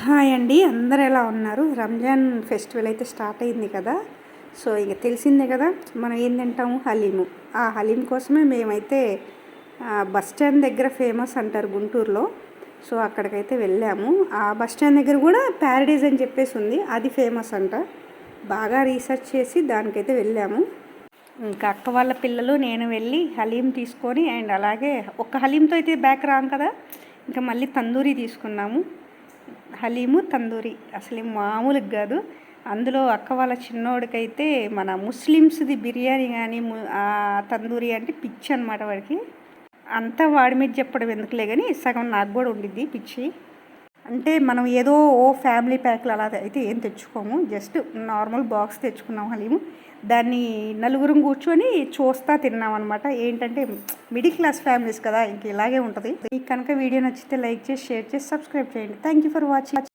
Hi అండి, అందరు ఎలా ఉన్నారు? రంజాన్ ఫెస్టివల్ అయితే స్టార్ట్ అయింది కదా. సో ఇక తెలిసిందే కదా, మనం ఏం తింటాము, హలీము. ఆ హలీం కోసమే మేమైతే బస్ స్టాండ్ దగ్గర ఫేమస్ అంటారు గుంటూరులో. సో అక్కడికైతే వెళ్ళాము. ఆ బస్ స్టాండ్ దగ్గర కూడా ప్యారడైజ్ అని చెప్పేసి ఉంది, అది ఫేమస్ అంట. బాగా రీసెర్చ్ చేసి దానికైతే వెళ్ళాము. ఇంకా అక్క వాళ్ళ పిల్లలు నేను వెళ్ళి హలీం తీసుకొని, అండ్ అలాగే ఒక్క హలీంతో అయితే బ్యాక్ రాం కదా, ఇంకా మళ్ళీ తందూరి తీసుకున్నాము. హలీము తందూరి అసలు మామూలుగా కాదు. అందులో అక్క వాళ్ళ చిన్నోడికైతే మన ముస్లిమ్స్ది బిర్యానీ కానీ తందూరి అంటే పిచ్చి అనమాట వాడికి. అంతా వాడి మీద చెప్పడం ఎందుకులే కానీ సగం నాకు కూడా ఉండిద్ది పిచ్చి. అంటే మనం ఏదో ఫ్యామిలీ ప్యాక్లు అలా అయితే ఏం తెచ్చుకోము, జస్ట్ నార్మల్ బాక్స్ తెచ్చుకున్నాం హలీము. దాన్ని నలుగురం కూర్చొని చూస్తా తిన్నాం అనమాట. ఏంటంటే మిడిల్ క్లాస్ ఫ్యామిలీస్ కదా, ఇంక ఇలాగే ఉంటుంది. మీకు కనుక వీడియో నచ్చితే లైక్ చేసి, షేర్ చేసి, సబ్స్క్రైబ్ చేయండి. Thank you for watching.